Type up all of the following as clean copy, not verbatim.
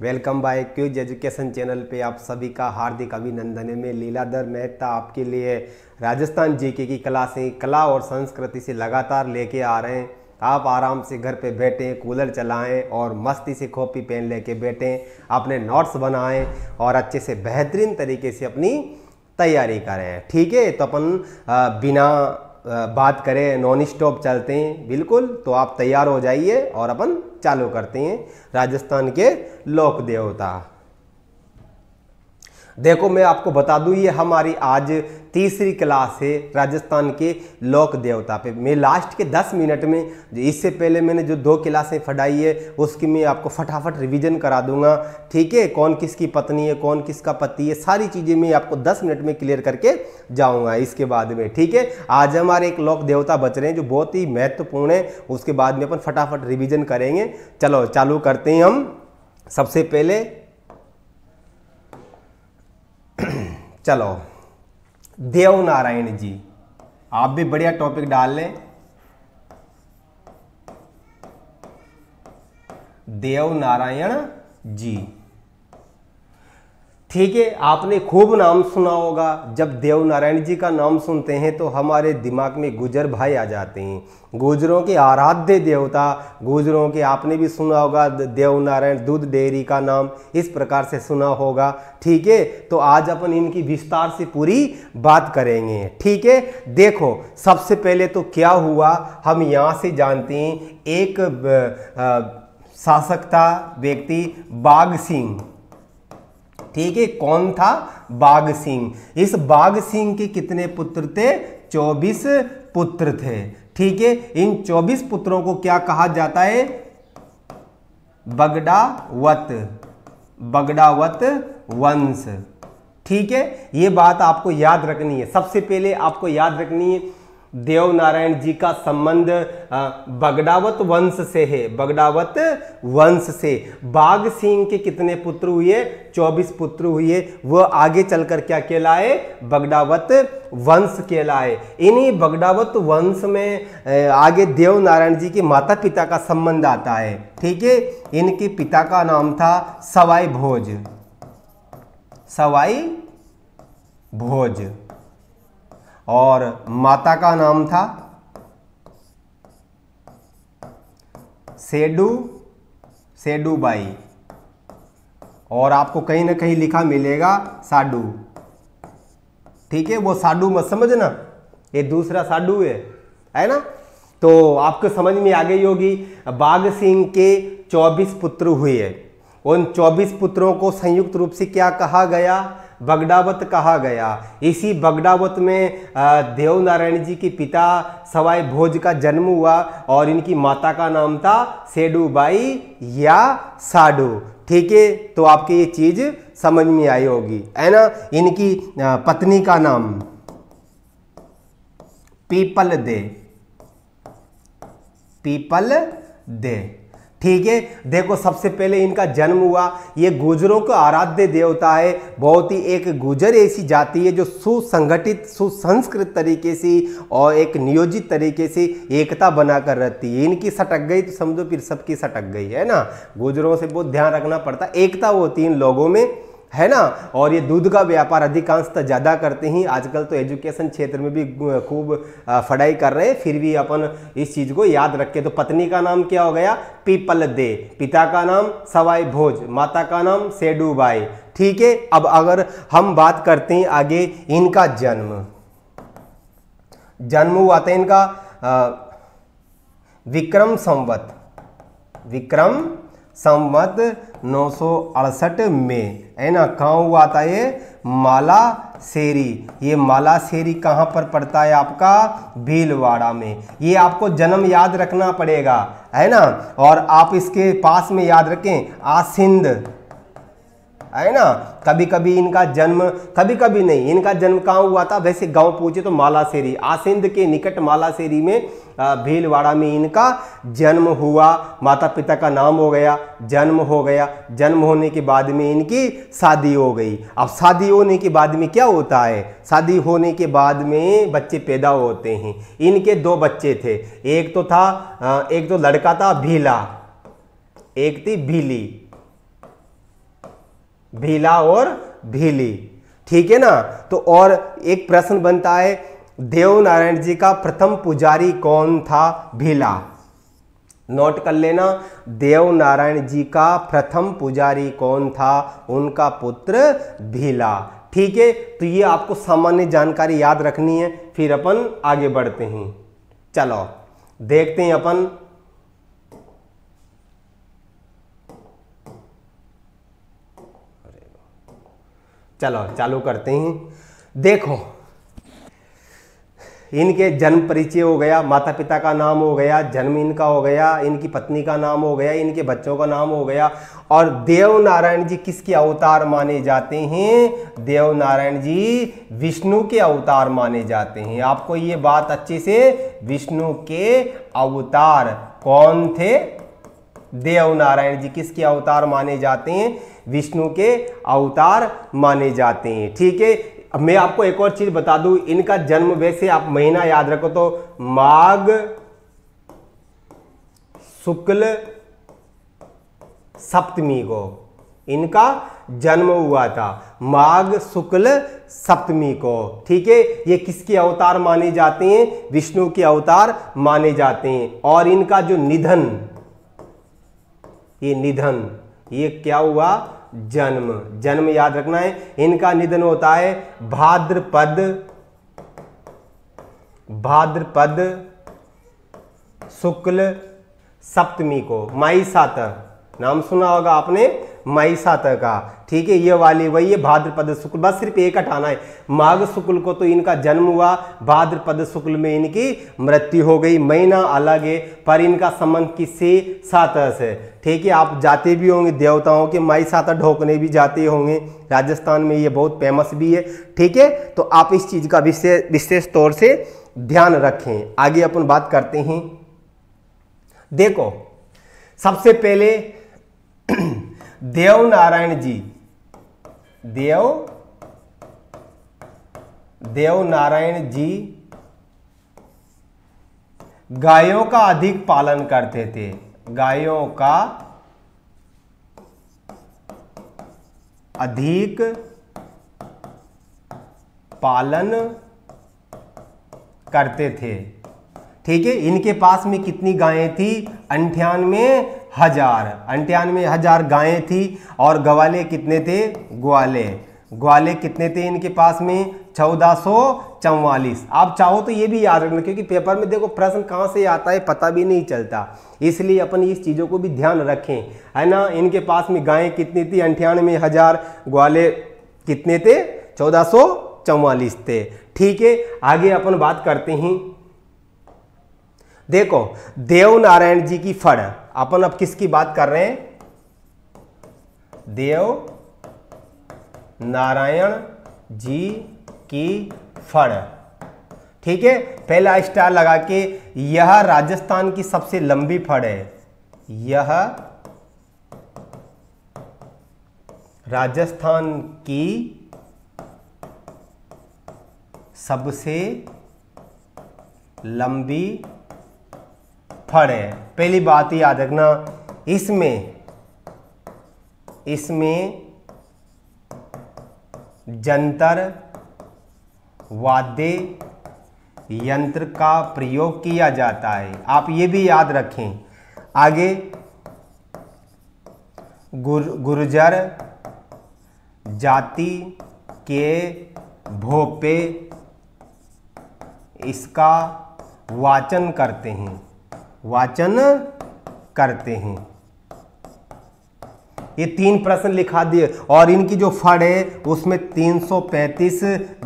Welcome by quiz education channel पे आप सभी का हार्दिक अभिनंदन है। मैं लीलाधर मेहता आपके लिए राजस्थान जीके की क्लासें कला और संस्कृति से लगातार लेके आ रहे हैं। आप आराम से घर पे बैठें, कूलर चलाएं और मस्ती से कॉपी पेन लेके बैठें, अपने नोट्स बनाएं और अच्छे से बेहतरीन तरीके से अपनी तैयारी करें। ठीक है, तो अपन बिना बात करें नॉन स्टॉप चलते हैं। बिल्कुल, तो आप तैयार हो जाइए और अपन चालू करते हैं। राजस्थान के लोक देवता, देखो मैं आपको बता दूं, ये हमारी आज तीसरी क्लास है राजस्थान के लोक देवता पे। मैं लास्ट के 10 मिनट में, इससे पहले मैंने जो 2 क्लासें पढ़ाई है उसकी मैं आपको फटाफट रिवीजन करा दूंगा। ठीक है, कौन किसकी पत्नी है, कौन किसका पति है, सारी चीज़ें मैं आपको 10 मिनट में क्लियर करके जाऊंगा इसके बाद में। ठीक है, आज हमारे एक लोक देवता बच रहे हैं जो बहुत ही महत्वपूर्ण है, उसके बाद में अपन फटाफट रिविजन करेंगे। चलो चालू करते हैं हम। सबसे पहले चलो देव नारायण जी, आप भी बढ़िया टॉपिक डाल लें। देव नारायण जी, ठीक है, आपने खूब नाम सुना होगा। जब देव नारायण जी का नाम सुनते हैं तो हमारे दिमाग में गुजर भाई आ जाते हैं, गुजरों के आराध्य देवता। गुजरों के आपने भी सुना होगा देव नारायण दूध डेयरी का नाम, इस प्रकार से सुना होगा। ठीक है, तो आज अपन इनकी विस्तार से पूरी बात करेंगे। ठीक है, देखो सबसे पहले तो क्या हुआ हम यहाँ से जानते हैं। एक शासक था व्यक्ति बाघ सिंह। ठीक है, कौन था? बाघ सिंह। इस बाघ सिंह के कितने पुत्र थे? 24 पुत्र थे। ठीक है, इन 24 पुत्रों को क्या कहा जाता है? बगडावत, बगडावत वंश। ठीक है, ये बात आपको याद रखनी है। सबसे पहले आपको याद रखनी है देव नारायण जी का संबंध बगडावत वंश से है, बगडावत वंश से। बाघ सिंह के कितने पुत्र हुए? 24 पुत्र हुए। वह आगे चलकर क्या कहलाए? बगडावत वंश कहलाए। इन्हीं बगडावत वंश में आगे देव नारायण जी के माता पिता का संबंध आता है। ठीक है, इनके पिता का नाम था सवाई भोज, सवाई भोज, और माता का नाम था सेडू, सेडूबाई, और आपको कहीं ना कहीं लिखा मिलेगा साडू। ठीक है, वो साडू मत समझना, ये दूसरा साडू है ना। तो आपको समझ में आ गई होगी। बाघ सिंह के 24 पुत्र हुए। उन 24 पुत्रों को संयुक्त रूप से क्या कहा गया? बगडावत कहा गया। इसी बगडावत में देव नारायण जी के पिता सवाई भोज का जन्म हुआ और इनकी माता का नाम था सेडूबाई या साडू। ठीक है, तो आपकी ये चीज समझ में आई होगी, है ना। इनकी पत्नी का नाम पीपल दे, पीपल दे। ठीक है, देखो सबसे पहले इनका जन्म हुआ। ये गुजरों का आराध्य देवता है। बहुत ही एक गुजर ऐसी जाति है जो सुसंगठित सुसंस्कृत तरीके से और एक नियोजित तरीके से एकता बनाकर रहती है। इनकी सटक गई तो समझो फिर सबकी सटक गई, है ना। गुजरों से बहुत ध्यान रखना पड़ता, एकता होती है इन लोगों में, है ना। और ये दूध का व्यापार अधिकांशतः ज़्यादा करते हैं। आजकल तो एजुकेशन क्षेत्र में भी खूब पढ़ाई कर रहे हैं, फिर भी अपन इस चीज़ को याद रखें। तो पत्नी का नाम क्या हो गया? पीपल दे, पिता का नाम सवाई भोज, माता का नाम सेडूबाई। ठीक है, अब अगर हम बात करते हैं आगे इनका जन्म, जन्म हुआ था इनका विक्रम संवत, विक्रम संवत 968 में, है ना। कहाँ हुआ था ये? माला शेरी। ये माला शेरी कहाँ पर पड़ता है? आपका भीलवाड़ा में। ये आपको जन्म याद रखना पड़ेगा, है ना। और आप इसके पास में याद रखें आसिंद, है ना। कभी कभी इनका जन्म, कभी कभी नहीं, इनका जन्म कहाँ हुआ था? वैसे गांव पूछे तो मालासेरी, आसिंद के निकट मालासेरी में भीलवाड़ा में इनका जन्म हुआ। माता पिता का नाम हो गया, जन्म हो गया। जन्म होने के बाद में इनकी शादी हो गई। अब शादी होने के बाद में क्या होता है? शादी होने के बाद में बच्चे पैदा होते हैं। इनके 2 बच्चे थे। एक तो लड़का था भीला, एक थी भीली, भीला और भीली, ठीक है ना। तो और एक प्रश्न बनता है, देवनारायण जी का प्रथम पुजारी कौन था? भीला। नोट कर लेना, देवनारायण जी का प्रथम पुजारी कौन था? उनका पुत्र भीला, ठीक है। तो ये आपको सामान्य जानकारी याद रखनी है, फिर अपन आगे बढ़ते हैं। चलो देखते हैं अपन। चलो चालू करते हैं। देखो, इनके जन्म परिचय हो गया, माता पिता का नाम हो गया, जन्म इनका हो गया, इनकी पत्नी का नाम हो गया, इनके बच्चों का नाम हो गया। और देवनारायण जी किसके अवतार माने जाते हैं? देवनारायण जी विष्णु के अवतार माने जाते हैं। आपको ये बात अच्छे से, विष्णु के अवतार कौन थे? देवनारायण जी किसके अवतार माने जाते हैं? विष्णु के अवतार माने जाते हैं, ठीक है। अब मैं आपको एक और चीज बता दूं, इनका जन्म, वैसे आप महीना याद रखो तो माघ शुक्ल सप्तमी को इनका जन्म हुआ था, माघ शुक्ल सप्तमी को, ठीक है। ये किसके अवतार माने जाते हैं? विष्णु के अवतार माने जाते हैं। और इनका जो निधन, ये निधन, ये क्या हुआ? जन्म। जन्म याद रखना है। इनका निधन होता है भाद्रपद शुक्ल सप्तमी को, माई सातक, नाम सुना होगा आपने, माई सातक का, ठीक है। ये वाली वही है, भाद्रपद शुक्ल, बस सिर्फ एक हटाना है। माघ शुक्ल को तो इनका जन्म हुआ, भाद्रपद शुक्ल में इनकी मृत्यु हो गई। महीना अलग है पर इनका संबंध किससे? सातक से, ठीक है। आप जाते भी होंगे देवताओं के माई सातक ढोकने भी जाते होंगे, राजस्थान में ये बहुत फेमस भी है, ठीक है। तो आप इस चीज का विशेष तौर से ध्यान रखें। आगे अपन बात करते हैं। देखो, सबसे पहले देवनारायण जी गायों का अधिक पालन करते थे, गायों का अधिक पालन करते थे, ठीक है। इनके पास में कितनी गायें थी? 98,000 गायें थी। और ग्वाले कितने थे? ग्वाले कितने थे इनके पास में? 1444। आप चाहो तो ये भी याद रखना, क्योंकि पेपर में देखो प्रश्न कहाँ से आता है पता भी नहीं चलता, इसलिए अपन इस चीज़ों को भी ध्यान रखें, है ना। इनके पास में गायें कितनी थी? 98,000। ग्वाले कितने थे? 1444 थे, ठीक है। आगे अपन बात करते हैं। देखो, देवनारायण जी की फड़, अपन अब किसकी बात कर रहे हैं? देव नारायण जी की फड़, ठीक है। पहला स्टार लगा के, यह राजस्थान की सबसे लंबी फड़ है, यह राजस्थान की सबसे लंबी फड़ है। पहली बात याद रखना, इसमें जंतर वाद्य यंत्र का प्रयोग किया जाता है, आप ये भी याद रखें। आगे गुर्जर जाति के भोपे इसका वाचन करते हैं। ये 3 प्रश्न लिखा दिए। और इनकी जो फड़ है उसमें 335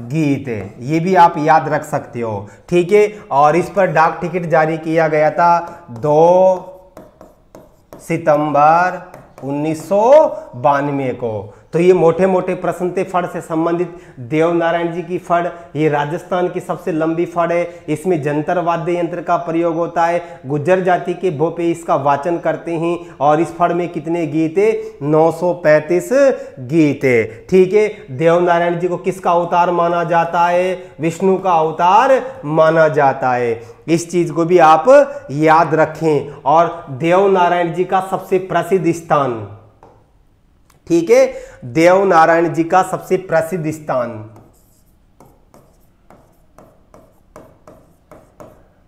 गीत है, ये भी आप याद रख सकते हो, ठीक है। और इस पर डाक टिकट जारी किया गया था 2 सितंबर 1992 को। तो ये मोटे मोटे प्रश्न थे फड़ से संबंधित। देवनारायण जी की फड़, ये राजस्थान की सबसे लंबी फड़ है, इसमें जंतर वाद्य यंत्र का प्रयोग होता है, गुज्जर जाति के भोपे इसका वाचन करते हैं। और इस फड़ में कितने गीत है? 935 गीत है, ठीक है। देवनारायण जी को किसका अवतार माना जाता है? विष्णु का अवतार माना जाता है, इस चीज को भी आप याद रखें। और देवनारायण जी का सबसे प्रसिद्ध स्थान, ठीक है। देव नारायण जी का सबसे प्रसिद्ध स्थान,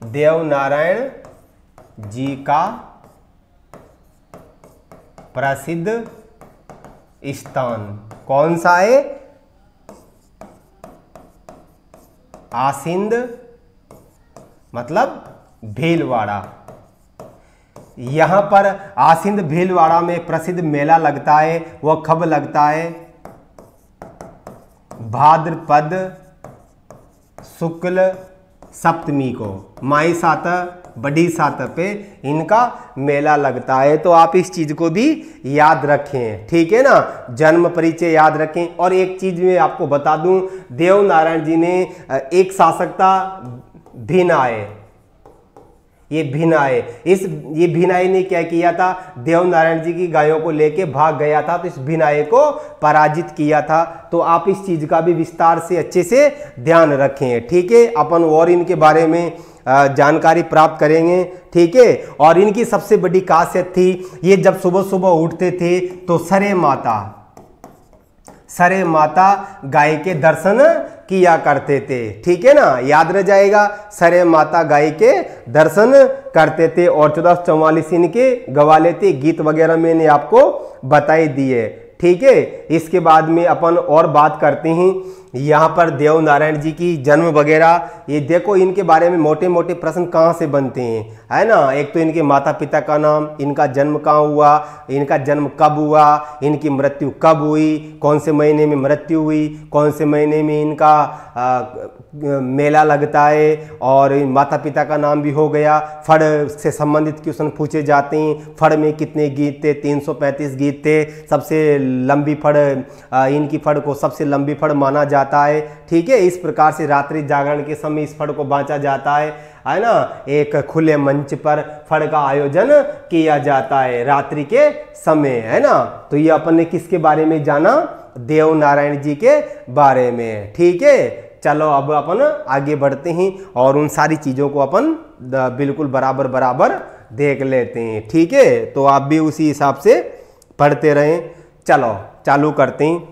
देव नारायण जी का प्रसिद्ध स्थान कौन सा है? आसिंद मतलब भीलवाड़ा। यहां पर आसिंद भीलवाड़ा में प्रसिद्ध मेला लगता है, वह कब लगता है? भाद्रपद शुक्ल सप्तमी को, माई सात बड़ी सात पे इनका मेला लगता है। तो आप इस चीज को भी याद रखें, ठीक है ना, जन्म परिचय याद रखें। और एक चीज मैं आपको बता दूं, देव नारायण जी ने एक शासक था भिनाय, ये भिनाय, ये भिनाय ने क्या किया था? देव नारायण जी की गायों को लेके भाग गया था, तो इस भिनाय को पराजित किया था। तो आप इस चीज का भी विस्तार से अच्छे से ध्यान रखें, ठीक है। अपन और इनके बारे में जानकारी प्राप्त करेंगे, ठीक है। और इनकी सबसे बड़ी खासियत थी, ये जब सुबह सुबह उठते थे तो सरे माता गाय के दर्शन किया करते थे, ठीक है ना, याद रह जाएगा। सरे माता गाय के दर्शन करते थे और 1444 इनके गवाले थे, गीत वगैरह मैंने आपको बताई दिए, ठीक है। इसके बाद में अपन और बात करते हैं यहाँ पर देव नारायण जी की जन्म वगैरह। ये देखो इनके बारे में मोटे मोटे प्रश्न कहाँ से बनते हैं, है ना। एक तो इनके माता पिता का नाम, इनका जन्म कहाँ हुआ, इनका जन्म कब हुआ, इनकी मृत्यु कब हुई, कौन से महीने में मृत्यु हुई, कौन से महीने में इनका मेला लगता है, और माता पिता का नाम भी हो गया। फड़ से संबंधित क्वेश्चन पूछे जाते हैं। फड़ में कितने गीत थे? 335 गीत थे। सबसे लंबी फड़, इनकी फड़ को सबसे लंबी फड़ माना जाता है, ठीक है। इस प्रकार से रात्रि जागरण के समय इस फड़ को बांचा जाता है ना। एक खुले मंच पर फड़ का आयोजन किया जाता है रात्रि के समय, है ना। तो ये अपन ने किसके बारे में जाना? देव नारायण जी के बारे में, ठीक है। चलो अब अपन आगे बढ़ते हैं और उन सारी चीज़ों को अपन बिल्कुल बराबर देख लेते हैं, ठीक है। तो आप भी उसी हिसाब से पढ़ते रहें। चलो चालू करते हैं।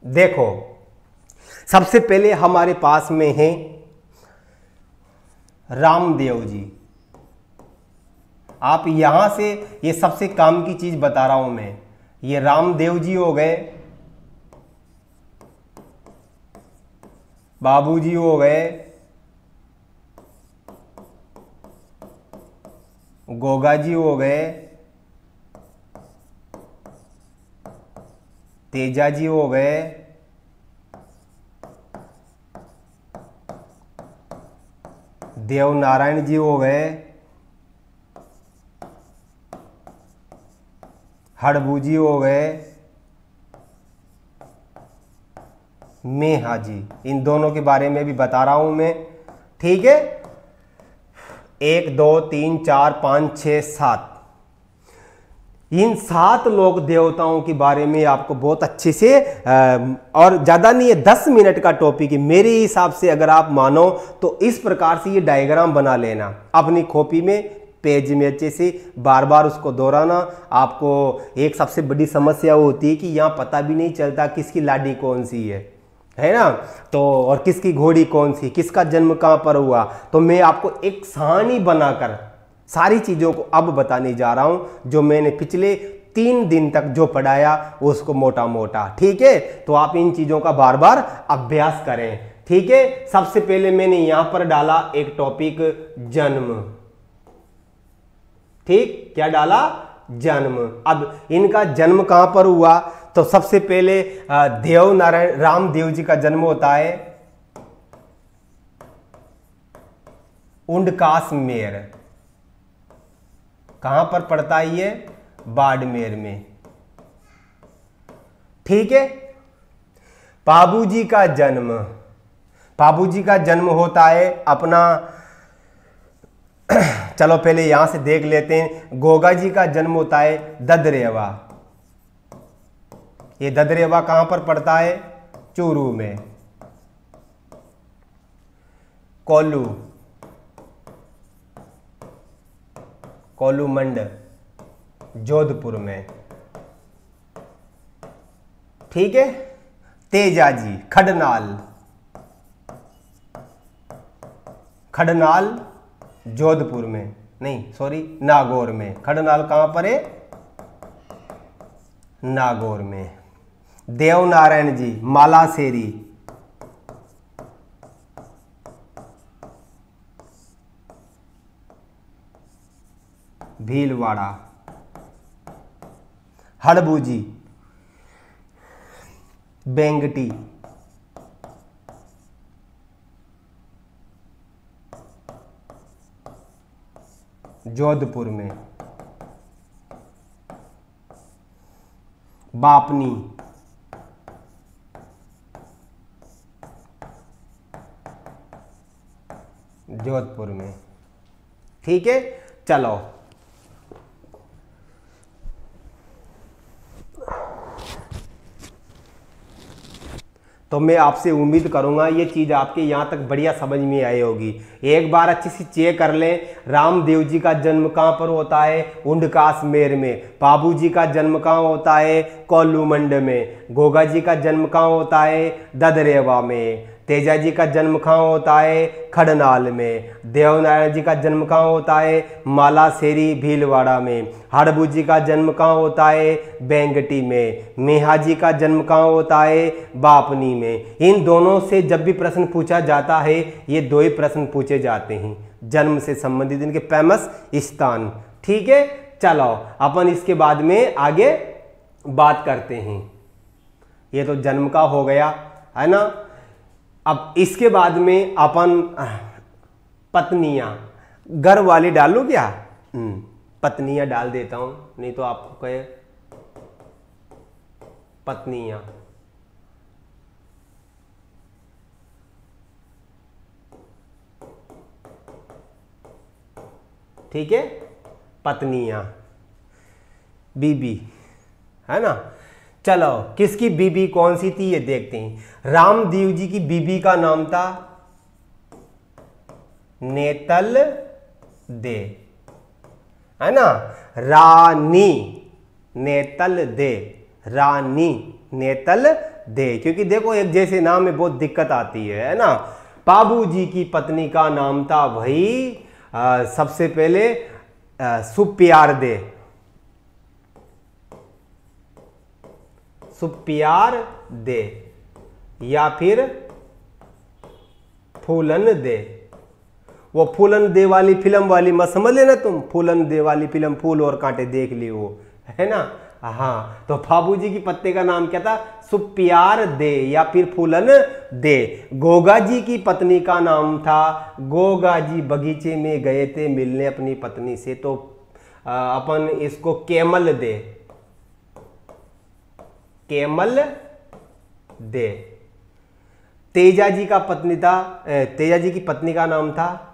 देखो सबसे पहले हमारे पास में है रामदेव जी। आप यहां से, ये सबसे काम की चीज बता रहा हूं मैं, ये रामदेव जी हो गए, बाबूजी हो गए, गोगा जी हो गए, तेजा जी हो गए, देव नारायण जी हो गए, हड़बू जी हो गए, मेहा जी। इन दोनों के बारे में भी बता रहा हूं मैं, ठीक है। 1 2 3 4 5 6 7, इन 7 लोक देवताओं के बारे में आपको बहुत अच्छे से और ज़्यादा नहीं है, 10 मिनट का टॉपिक है मेरे हिसाब से। अगर आप मानो तो इस प्रकार से ये डायग्राम बना लेना अपनी कॉपी में, पेज में अच्छे से बार बार उसको दोहराना। आपको एक सबसे बड़ी समस्या होती है कि यहाँ पता भी नहीं चलता किसकी लाडी कौन सी है ना, तो और किसकी घोड़ी कौन सी, किसका जन्म कहाँ पर हुआ। तो मैं आपको एक सारणी बनाकर सारी चीज़ों को अब बताने जा रहा हूं, जो मैंने पिछले 3 दिन तक जो पढ़ाया उसको मोटा मोटा, ठीक है। तो आप इन चीज़ों का बार बार अभ्यास करें, ठीक है। सबसे पहले मैंने यहां पर डाला एक टॉपिक जन्म, ठीक, क्या डाला? जन्म। अब इनका जन्म कहां पर हुआ? तो सबसे पहले देव नारायण रामदेव जी का जन्म होता है उंडकासमेर। कहां पर पड़ता है ये? बाड़मेर में, ठीक है। बाबूजी का जन्म, बाबूजी का जन्म होता है अपना चलो पहले यहां से देख लेते हैं। गोगा जी का जन्म होता है ददरेवा। ये ददरेवा कहां पर पड़ता है? चूरू में। कोल्लू, कोलूमंड जोधपुर में। ठीक है। तेजाजी खडनाल, खडनाल जोधपुर में, नहीं सॉरी नागौर में। खडनाल कहां पर है? नागौर में। देवनारायण जी मालासेरी, भीलवाड़ा। हड़बूजी बेंगटी, जोधपुर में। बापनी जोधपुर में। ठीक है। चलो तो मैं आपसे उम्मीद करूंगा ये चीज़ आपके यहाँ तक बढ़िया समझ में आई होगी। एक बार अच्छी सी चेक कर लें। रामदेव जी का जन्म कहाँ पर होता है? उंडकासमेर में। बाबू जी का जन्म कहाँ होता है? कोलूमंड में। गोगा जी का जन्म कहाँ होता है? ददरेवा में। तेजा जी का जन्म कहाँ होता है? खडनाल में। देवनारायण जी का जन्म कहाँ होता है? मालासेरी भीलवाड़ा में। हड़बू जी का जन्म कहाँ होता है? बेंगटी में। मेहा जी का जन्म कहाँ होता है? बापनी में। इन दोनों से जब भी प्रश्न पूछा जाता है, ये दो ही प्रश्न पूछे जाते हैं जन्म से संबंधित, इनके फेमस स्थान। ठीक है। चलो अपन इसके बाद में आगे बात करते हैं। ये तो जन्म का हो गया है ना। अब इसके बाद में अपन पत्नियां, घर वाली डालू क्या? पत्नियां डाल देता हूं, नहीं तो आपको कहे पत्नियां। ठीक है। पत्नियां, बीबी है ना। चलो किसकी बीबी कौन सी थी ये देखते हैं। रामदेव जी की बीबी का नाम था नेतल दे, है ना। रानी नेतल दे, रानी नेतल दे, क्योंकि देखो एक जैसे नाम में बहुत दिक्कत आती है ना। बाबू जी की पत्नी का नाम था भाई सबसे पहले सुप्यार दे, सुप्यार दे, या फिर फूलन दे। वो फूलन दे वाली फिल्म वाली मत समझ लेना तुम, फूलन दे वाली फिल्म फूल और कांटे देख ली वो, है ना। हाँ, तो बाबू जी की पत्नी का नाम क्या था? सुप्यार दे या फिर फूलन दे। गोगा जी की पत्नी का नाम था, गोगा जी बगीचे में गए थे मिलने अपनी पत्नी से, तो अपन इसको केमल दे, केमल दे। तेजा जी का पत्नी था, तेजा जी की पत्नी का नाम था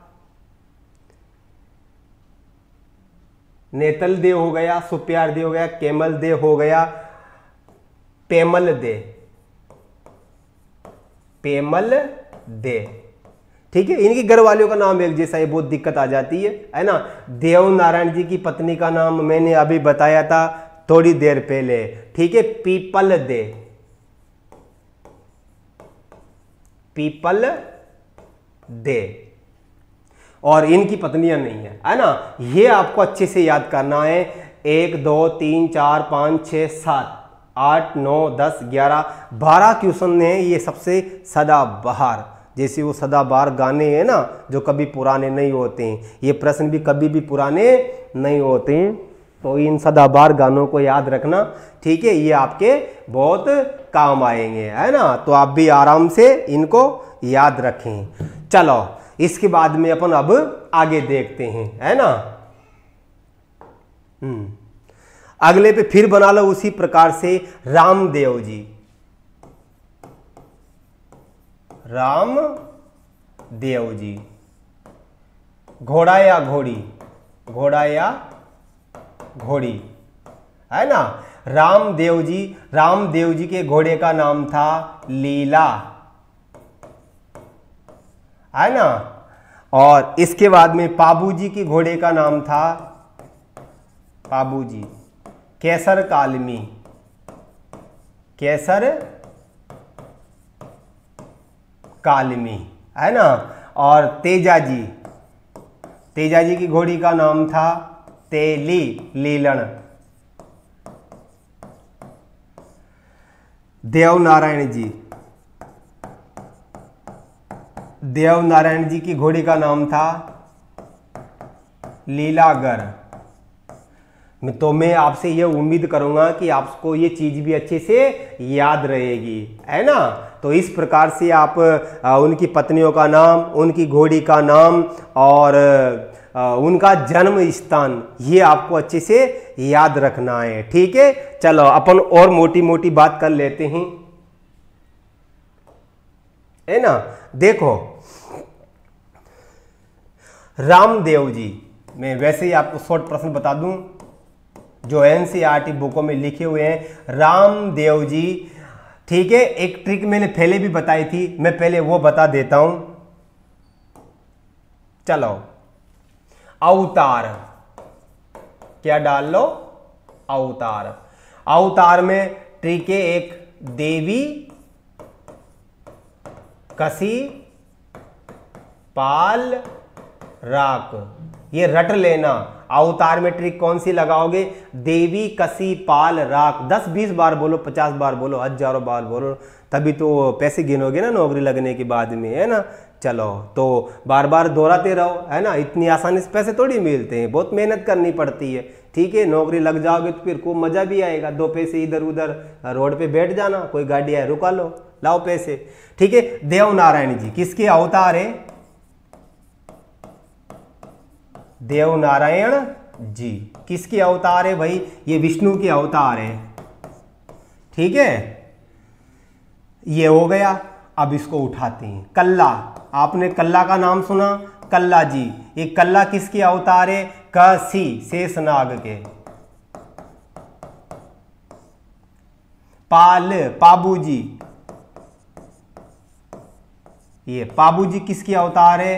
नेतल दे हो गया, सुप्यार दे हो गया, केमल दे हो गया, पेमल दे, पेमल दे। ठीक है। इनकी घर वालियों का नाम एक जैसा है, बहुत दिक्कत आ जाती है ना। देव नारायण जी की पत्नी का नाम मैंने अभी बताया था थोड़ी देर पहले। ठीक है। People they, people they. और इनकी पत्नियां नहीं है ना। ये आपको अच्छे से याद करना है। 1 2 3 4 5 6 7 8 9 10 11 12 क्वेश्चन है ये सबसे सदाबहार, जैसे वो सदाबहार गाने हैं ना जो कभी पुराने नहीं होते हैं, ये प्रश्न भी कभी भी पुराने नहीं होते हैं। तो इन सदाबहार गानों को याद रखना। ठीक है। ये आपके बहुत काम आएंगे, है ना। तो आप भी आराम से इनको याद रखें। चलो इसके बाद में अपन अब आगे देखते हैं, है ना। अगले पे फिर बना लो उसी प्रकार से। रामदेव जी, रामदेव जी। घोड़ा या घोड़ी, घोड़ा या घोड़ी, है ना। रामदेव जी, रामदेव जी के घोड़े का नाम था लीला, है ना। और इसके बाद में बाबू जी के घोड़े का नाम था पाबूजी। केसर कालमी, केसर कालमी, है ना। और तेजाजी, तेजाजी की घोड़ी का नाम था तेली, लीलन। देवनारायण जी, देवनारायण जी की घोड़ी का नाम था लीलागर। तो मैं आपसे ये उम्मीद करूंगा कि आपको ये चीज भी अच्छे से याद रहेगी, है ना। तो इस प्रकार से आप उनकी पत्नियों का नाम, उनकी घोड़ी का नाम और उनका जन्म स्थान ये आपको अच्छे से याद रखना है, ठीक है। चलो अपन और मोटी मोटी बात कर लेते हैं, है ना। देखो रामदेव जी, मैं वैसे ही आपको शॉर्ट प्रश्न बता दूं जो एनसीईआरटी बुकों में लिखे हुए हैं। रामदेव जी, ठीक है, एक ट्रिक मैंने पहले भी बताई थी, मैं पहले वो बता देता हूं। चलो अवतार, क्या डाल लो, अवतार। अवतार में ट्रिक है, एक देवी कसी पाल राख, ये रट लेना। अवतार में ट्रिक कौन सी लगाओगे, देवी कसी पाल राख। 10-20 बार बोलो, 50 बार बोलो, हजारों बार बोलो, तभी तो पैसे गिनोगे ना नौकरी लगने के बाद में, है ना। चलो तो बार बार दोहराते रहो, है ना। इतनी आसानी से पैसे थोड़ी मिलते हैं, बहुत मेहनत करनी पड़ती है, ठीक है। नौकरी लग जाओगे तो फिर खूब मजा भी आएगा, 2 पैसे इधर उधर रोड पे बैठ जाना, कोई गाड़ी आए रुका लो, लाओ पैसे, ठीक है। देवनारायण जी किसके अवतार है, देवनारायण जी किसके अवतार है भाई, ये विष्णु के अवतार है, ठीक है। ये हो गया। अब इसको उठाते हैं। कल्ला, आपने कल्ला का नाम सुना, कल्ला जी, ये कल्ला किसके अवतार है, कसी, शेषनाग के। पाल, पाबूजी, ये पाबूजी किसके अवतार है,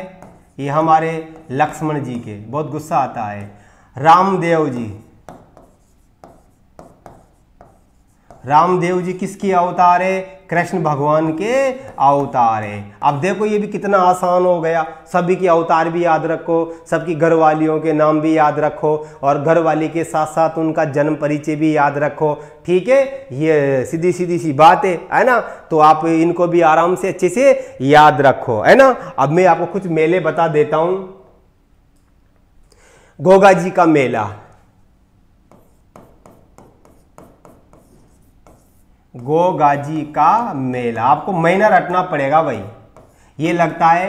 ये हमारे लक्ष्मण जी के। बहुत गुस्सा आता है। रामदेव जी, रामदेव जी किसकी अवतार है, कृष्ण भगवान के अवतार है। अब देखो ये भी कितना आसान हो गया, सभी के अवतार भी याद रखो, सबकी घरवालियों के नाम भी याद रखो और घरवाली के साथ साथ उनका जन्म परिचय भी याद रखो, ठीक है। ये सीधी सीधी सी बात है ना। तो आप इनको भी आराम से अच्छे से याद रखो, है ना। अब मैं आपको कुछ मेले बता देता हूं। गोगा जी का मेला, गोगाजी का मेला, आपको महीना रटना पड़ेगा भाई। ये लगता है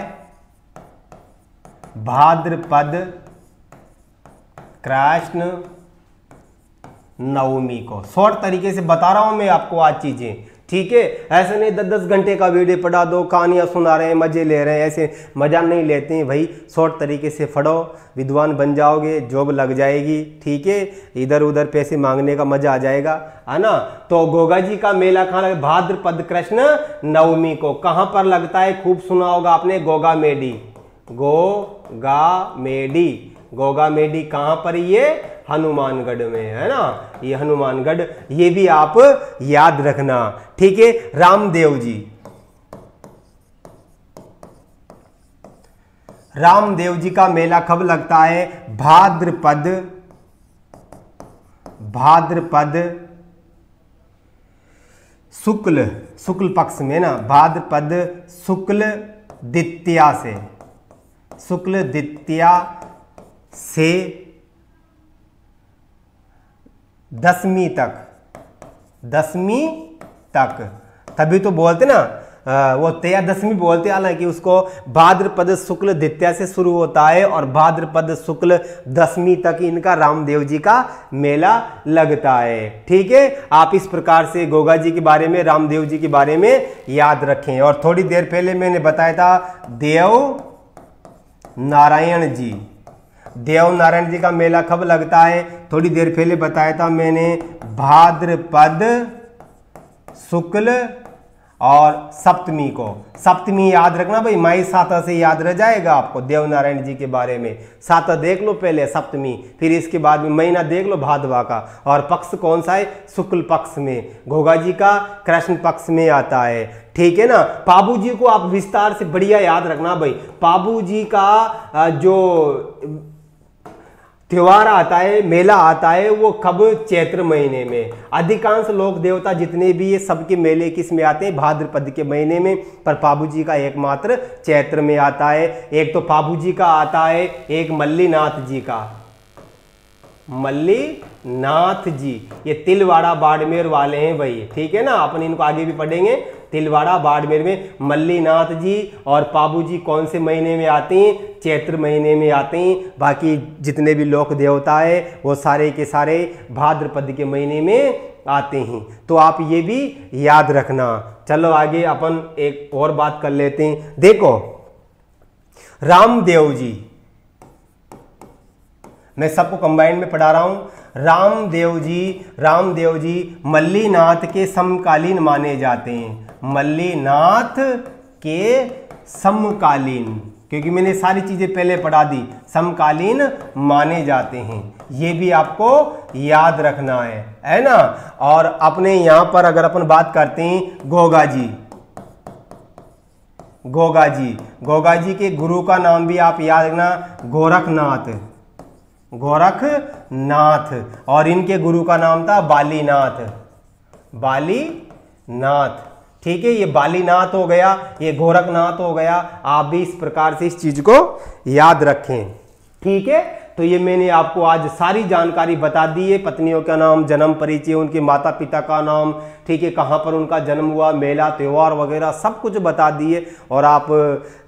भाद्रपद कृष्ण नवमी को। शॉर्ट तरीके से बता रहा हूं मैं आपको आज चीजें, ठीक है। ऐसे नहीं 10-10 घंटे का वीडियो पढ़ा दो, कहानियां सुना रहे हैं, मजे ले रहे हैं, ऐसे मजा नहीं लेते हैं भाई। शॉर्ट तरीके से पढ़ो, विद्वान बन जाओगे, जॉब लग जाएगी, ठीक है। इधर उधर पैसे मांगने का मजा आ जाएगा, है ना। तो गोगा जी का मेला कहाँ लगा, भाद्रपद कृष्ण नवमी को। कहाँ पर लगता है, खूब सुना होगा आपने, गोगा मेडी, गोगा मेडी। गोगा मेडी कहाँ पर, ये हनुमानगढ़ में, है ना। ये हनुमानगढ़, ये भी आप याद रखना, ठीक है। रामदेव जी, रामदेव जी का मेला कब लगता है, भाद्रपद, भाद्रपद शुक्ल, शुक्ल पक्ष में ना, भाद्रपद शुक्ल द्वितीया से, शुक्ल द्वितीया से दसवीं तक, दसवीं तक। तभी तो बोलते ना वो तेया दसवीं बोलते, हालांकि उसको भाद्रपद शुक्ल द्वितीया से शुरू होता है और भाद्रपद शुक्ल दसवीं तक इनका रामदेव जी का मेला लगता है, ठीक है। आप इस प्रकार से गोगा जी के बारे में, रामदेव जी के बारे में याद रखें। और थोड़ी देर पहले मैंने बताया था देव नारायण जी, देव नारायण जी का मेला कब लगता है, थोड़ी देर पहले बताया था मैंने, भाद्रपद शुक्ल और सप्तमी को। सप्तमी याद रखना भाई, माई साता से याद रह जाएगा आपको देवनारायण जी के बारे में। साता देख लो पहले सप्तमी, फिर इसके बाद में महीना देख लो भादवा का, और पक्ष कौन सा है, शुक्ल पक्ष में। घोगा जी का कृष्ण पक्ष में आता है, ठीक है ना। पाबू जी को आप विस्तार से बढ़िया याद रखना भाई। पाबू जी का जो त्योहार आता है, मेला आता है, वो कब, चैत्र महीने में। अधिकांश लोक देवता जितने भी ये सबके मेले किस में आते हैं, भाद्रपद के महीने में, पर पाबू जी का एकमात्र चैत्र में आता है। एक तो पाबू जी का आता है, एक मल्लीनाथ जी का। मल्लीनाथ जी ये तिलवाड़ा बाड़मेर वाले हैं भाई, ठीक है ना, अपन इनको आगे भी पढ़ेंगे। तिलवाड़ा बाड़मेर में मल्लीनाथ जी और पाबू जी कौन से महीने में आते हैं, चैत्र महीने में आते हैं। बाकी जितने भी लोक देवता है वो सारे के सारे भाद्रपद के महीने में आते हैं, तो आप ये भी याद रखना। चलो आगे अपन एक और बात कर लेते हैं। देखो रामदेव जी, मैं सबको कंबाइंड में पढ़ा रहा हूं। रामदेव जी मल्लीनाथ के समकालीन माने जाते हैं। मल्लीनाथ के समकालीन, क्योंकि मैंने सारी चीजें पहले पढ़ा दी, समकालीन माने जाते हैं, ये भी आपको याद रखना है ना। और अपने यहां पर अगर अपन बात करते हैं गोगा जी के गुरु का नाम भी आप याद रखना, गोरखनाथ, और इनके गुरु का नाम था बालीनाथ, ठीक है। ये बालीनाथ हो गया, ये गोरखनाथ हो गया। आप भी इस प्रकार से इस चीज को याद रखें, ठीक है। तो ये मैंने आपको आज सारी जानकारी बता दी है। पत्नियों का नाम, जन्म परिचय, उनके माता पिता का नाम, ठीक है, कहाँ पर उनका जन्म हुआ, मेला त्योहार वगैरह सब कुछ बता दिए। और आप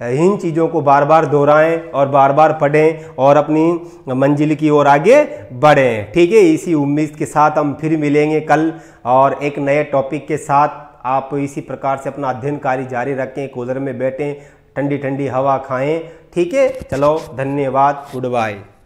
इन चीज़ों को बार बार दोहराएं और बार बार पढ़ें और अपनी मंजिल की ओर आगे बढ़ें, ठीक है। इसी उम्मीद के साथ हम फिर मिलेंगे कल और एक नए टॉपिक के साथ। आप इसी प्रकार से अपना अध्ययन कार्य जारी रखें, कूलर में बैठें, ठंडी ठंडी हवा खाएं, ठीक है। चलो धन्यवाद, गुड बाय।